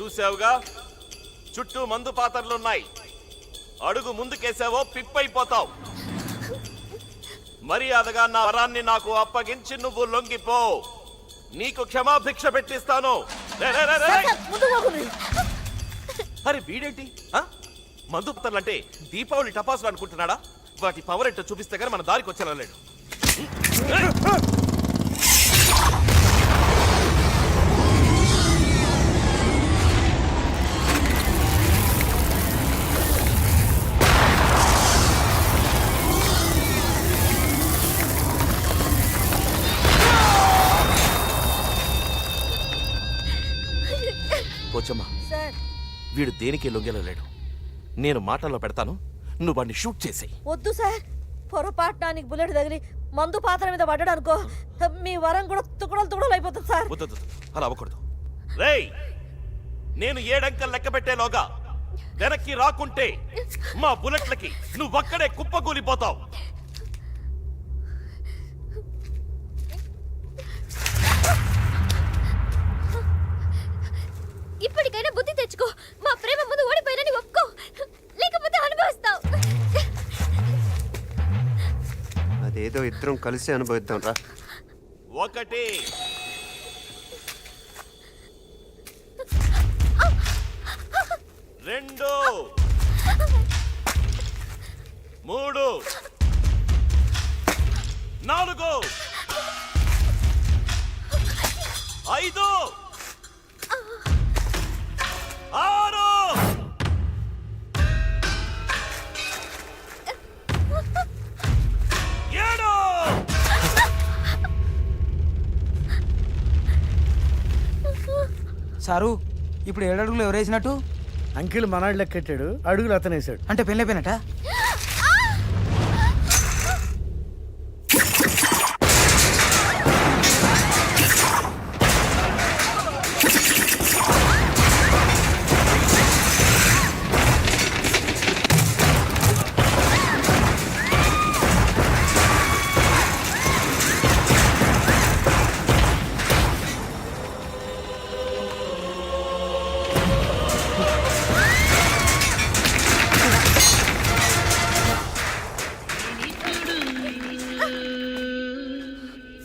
చూసావుగా, చుట్టూ మందు పాత్రలున్నాయి. అడుగు ముందుకేసావో పిప్పైపోతావు. మర్యాదగా నా వరాన్ని నాకు అప్పగించి నువ్వు లొంగిపో. నీకు క్షమాభిక్ష పెట్టిస్తాను. అరే వీడేంటి మందు పాత్రలంటే దీపావళి టపాసులు అనుకుంటున్నాడా? వాటి పవర్ ఏంటో చూపిస్తే గానీ మన దారికి వచ్చేలా లేడు. పోచమ్మా, వీడు దేనికి లొంగెలలేడు. నేను మాటల్లో పెడతాను, నువ్వు వాడిని షూట్ చేసేయి. వద్దు సార్, పొరపాటునానికి బుల్లెట్ తగిలి మందు పాత్ర మీద పడ్డాడనుకో, మీ వరం కూడా తుకుడలు అయిపోతుంది సార్. వద్దు, అలా అవ్వకూడదు. రేయ్, నేను 7 అంకెలు లెక్క పెట్టేలోగా వెనక్కి రాకుంటే మా బుల్లెట్లకి నువ్వక్కడే కుప్పకూలిపోతావు. ఇప్పటికైనా బుద్ధి తెచ్చుకో. మా ప్రేమ ముందు ఓడిపోయినని ఒప్పుకో, లేకపోతే అనుభవిస్తావు. అదేదో ఇద్దరం కలిసి అనుభవిద్దాం రా. 1 2 3 4 5 6 7 సారు, ఇప్పుడు 7 అడుగులు ఎవరేసినట్టు? అంకిల్ మనాడు లెక్కెట్టాడు, అడుగులు అతనేసాడు. అంటే పెళ్ళైపోయినట్ట?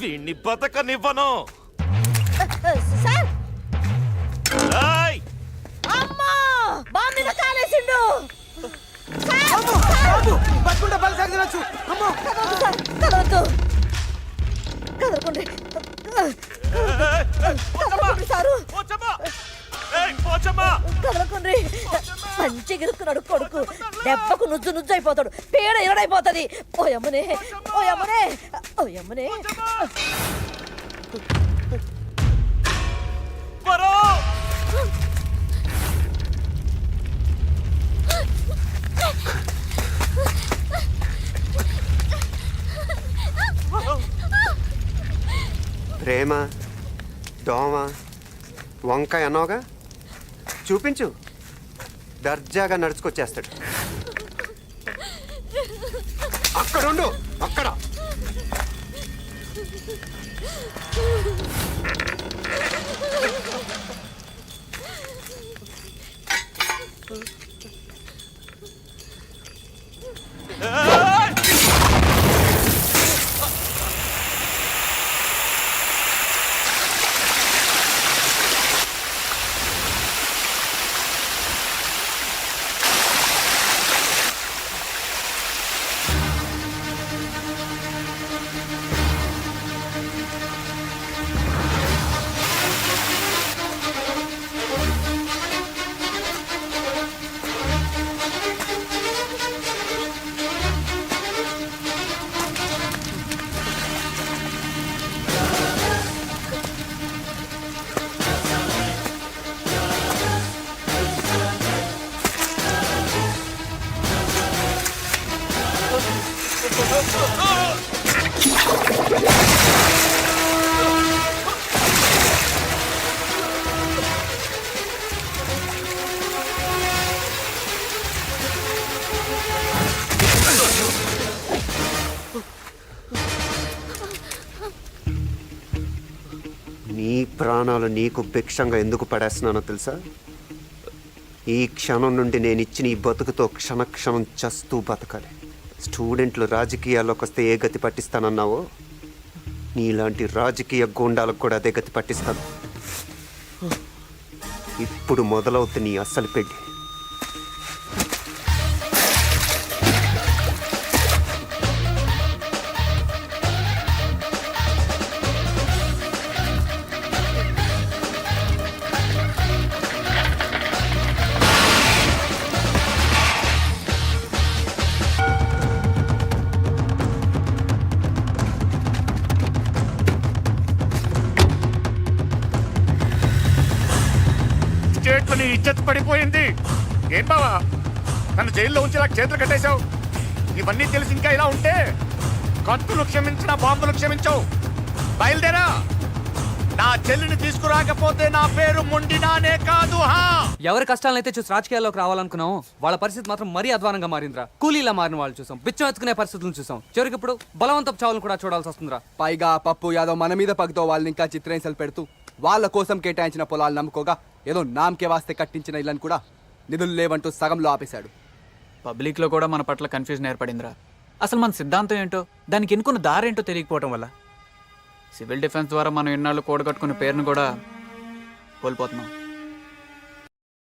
వీణ్ణి బతకనివ్వను. సార్, ఏయ్! అమ్మా బాంబు మీద కాలేసిండు. బతుకుంటే బలి సాగించు. అమ్మో, కదవద్దు సార్, కదవద్దు. కదలకండి సారు, కదలకండి. మంచి గిరుక్కున్నాడు కొడుకు, దెబ్బకు నుజ్జు అయిపోతాడు, పేడ ఇరడైపోతుంది. ఓయమ్మనే, ఓయమ్మనే, ఓయమ్మనే. ప్రేమ, దోమ, వంకాయ అన్నావుగా, చూపించు. దర్జాగా నడుచుకొచ్చేస్తాడు. అక్కడుండు, అక్కడ. నీ ప్రాణాలు నీకు భిక్షంగా ఎందుకు పడేస్తున్నానో తెలుసా? ఈ క్షణం నుండి నేను ఇచ్చిన ఈ బతుకుతో క్షణక్షణం చస్తూ బతకాలి. స్టూడెంట్లు రాజకీయాల్లోకి వస్తే ఏ గతి పట్టిస్తానన్నావో నీలాంటి రాజకీయ గూండాలకు కూడా అదే గతి పట్టిస్తాను. ఇప్పుడు మొదలవుతుంది నీ అస్సలు పెళ్లి. స్టేట్లో నీ ఇజ్జత్ పడిపోయింది. ఏం బావా నన్ను జైల్లో ఉంచి నాకు చేతులు కట్టేశావు. ఇవన్నీ తెలిసి ఇంకా ఇలా ఉంటే కత్తులు క్షమించిన బాంబులు క్షమించవు. బయలుదేరా. నా చెల్లిని తీసుకురాకపోతే నా పేరు మొండినానే కాదు. ఎవరి కష్టాలనైతే చూసి రాజకీయాల్లోకి రావాలనుకున్నాం వాళ్ళ పరిస్థితి మాత్రం మరీ అధ్వానంగా మారిందిరా. కూలీలా మారిన వాళ్ళు చూసాం, బిచ్చం ఎత్తుకునే పరిస్థితులను చూసాం, చివరికి ఇప్పుడు బలవంతపు చావులను కూడా చూడాల్సి వస్తుందిరా. పైగా పప్పు యాదవ్ మన మీద పగతో వాళ్ళని ఇంకా చిత్రహింసలు పెడుతూ వాళ్ళ కోసం కేటాయించిన పొలాలు నమ్ముకోగా ఏదో నామకే వాస్తే కట్టించిన ఇళ్ళని కూడా నిధులు లేవంటూ సగంలో ఆపేశాడు. పబ్లిక్లో కూడా మన పట్ల కన్ఫ్యూజన్ ఏర్పడిందిరా. అసలు మన సిద్ధాంతం ఏంటో, దానికి ఎన్నుకున్న దారేంటో తెలియకపోవడం వల్ల సివిల్ డిఫెన్స్ ద్వారా మనం ఎన్నాళ్ళు కూడగట్టుకున్న పేరును కూడా కోల్పోతున్నాం.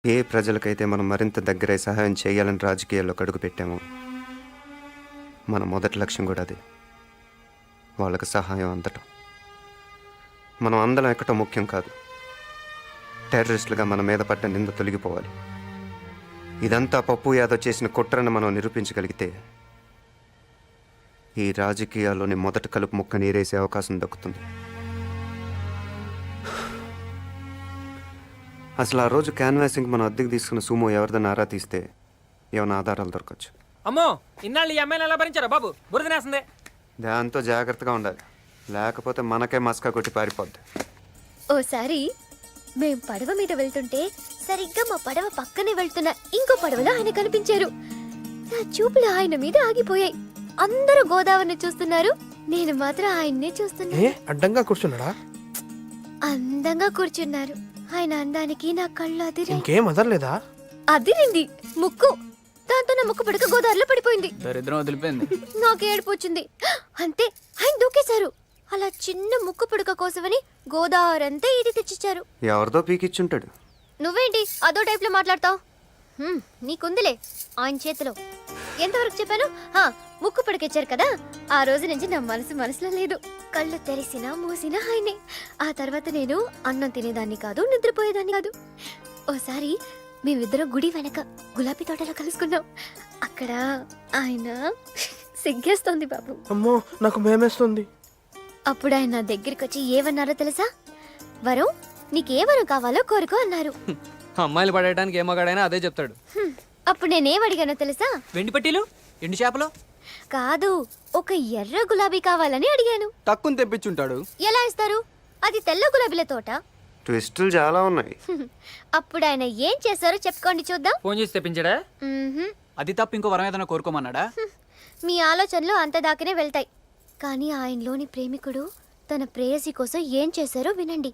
ఏ ప్రజలకైతే మనం మరింత దగ్గరై సహాయం చేయాలని రాజకీయాల్లో అడుగు పెట్టామో మన మొదటి లక్ష్యం కూడా అదే. వాళ్ళకి సహాయం అందటం. మనం అందరం ఎక్కటం ముఖ్యం కాదు. టెర్రరిస్టులుగా మన మీద పడ్డ నింద తొలగిపోవాలి. ఇదంతా పప్పు యాదవ్ చేసిన కుట్రను మనం నిరూపించగలిగితే ఈ రాజకీయాల్లోని మొదటి కలుపు ముక్క నీరేసే అవకాశం దక్కుతుంది. అసలు ఆ రోజు క్యాన్వాసింగ్ మనం అద్దెకు తీసుకున్న సుమో ఎవరిదైనా ఆరా తీస్తే ఏమైనా ఆధారాలు దొరకచ్చు. అమ్మో ఇన్నాళ్ళు ఈ అమ్మాయిని ఎలా భరించారా బాబు? బురదనేస్తుంది. దాంతో జాగ్రత్తగా ఉండాలి, లేకపోతే మనకే మస్కా కొట్టి పారిపోద్ది. ఓసారి మేం పడవ మీద వెళ్తుంటే సరిగ్గా మా పడవ పక్కనే వెళ్తున్న ఇంకో పడవలో ఆయన కనిపించారు. నా చూపులు ఆయన మీద ఆగిపోయాయి. అందరూ గోదావరిని చూస్తున్నారు, నేను మాత్రం ఆయన్నే చూస్తున్నా. అడ్డంగా కూర్చున్నాడా? అందంగా కూర్చున్నారు. ఆయన అందానికి నా కళ్ళు అదిరే. ఇంకేం అదర్లేదా? అదిరింది ముక్కు. దాంతో నా ముక్కు పడక గోదావరిలో పడిపోయింది. దరిద్రం వదిలిపోయింది. నాకు ఏడుపు వచ్చింది. అంతే ఆయన దూకేశారు. అలా చిన్న ముక్కు పుడక కోసమని గోదావరి అంతా ఇది తెచ్చిచ్చారు. ఎవరిదో పీకిచ్చుంటాడు. నువ్వేంటి అదో టైప్ లో మాట్లాడతావు? నీకుందిలే ఆయన చేతిలో. ఎంతవరకు చెప్పాను? ముక్కు పుడకిచ్చారు కదా, ఆ రోజు నుంచి నా మనసులో లేదు. కళ్ళు తెరిసినా మూసినా ఆయనే. ఆ తర్వాత నేను అన్నం తినేదాన్ని కాదు, నిద్రపోయేదాన్ని కాదు. ఓసారి మేమిద్దరం గుడి వెనక గులాబీ తోటలో కలుసుకున్నాం. అక్కడ ఆయన సిగ్గేస్తోంది బాబు. అమ్మో నాకు భయమేస్తుంది. అప్పుడు ఆయన నా దగ్గరికి వచ్చి ఏమన్నారో తెలుసా? వరం, నీకే వరం కావాలో కోరుకో అన్నారు. అమ్మాయిలు పడేయడానికి ఏ మగాడైనా అదే చెప్తాడు. అప్పుడు నేనేం అడిగానో తెలుసా? వెండి పట్టీలు, ఎండు చేపలు కాదు, ఒక ఎర్ర గులాబీ కావాలని అడిగాను. తక్కువ తెప్పించుంటాడు. ఎలా ఇస్తారు? అది తెల్ల గులాబీల తోట. ట్విస్టులు చాలా ఉన్నాయి. అప్పుడు ఆయన ఏం చేశారో చెప్పుకోండి చూద్దాం. ఫోన్ చేసి తెప్పించాడా? అది తప్ప ఇంకో వరం ఏదైనా కోరుకోమన్నాడా? మీ ఆలోచనలు అంత దాకానే వెళ్తాయి, కానీ ఆయనలోని ప్రేమికుడు తన ప్రేయసి కోసం ఏం చేశారో వినండి.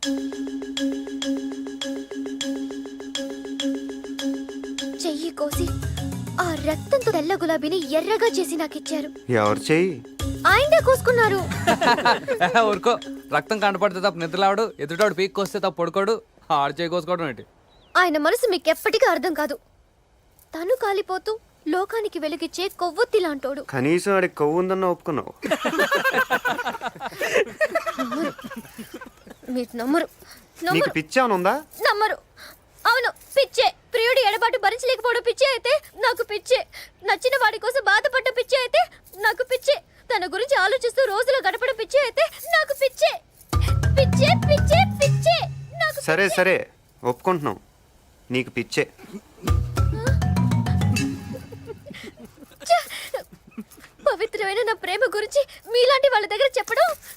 చెయ్యి కోసి ఆ రక్తంతో తెల్ల గులాబీని ఎర్రగా చేసి నాకిచ్చారు. ఎవరు చెయ్యి? ఆయనే కోసుకున్నారు. ఊరుకో, రక్తం కంటపడితే తప్ప నిద్రలాడు, ఎదుటాడు పీక్ వస్తే తప్ప పడుకోడు, ఆడు చేయి కోసుకోవడం ఏంటి? ఆయన మనసు మీకెప్పటికీ అర్థం కాదు. తను కాలిపోతూ లోకానికి వెలుగిచ్చే కొవ్వొత్తి లాంటోడు. కనీసం ఆడికి కొవ్వు ఉందన్న ఒప్పుకున్నావు. మీరు నమ్మరు. నీకు పిచ్చానుందా? నమ్మరు. అవును, పిచ్చే. ప్రియుడి ఎడబాటు భరించలేకపోవడం పిచ్చే అయితే నాకు పిచ్చే. నచ్చిన వాడి కోసం బాధపడ్డ పిచ్చే అయితే నాకు పిచ్చే. తన గురించి ఆలోచిస్తూ రోజులు గడపడం పిచ్చే అయితే నాకు పిచ్చే. పిచ్చే పిచ్చే పిచ్చే నాకు. సరే ఒప్పుకుంటున్నాం, నీకు పిచ్చే.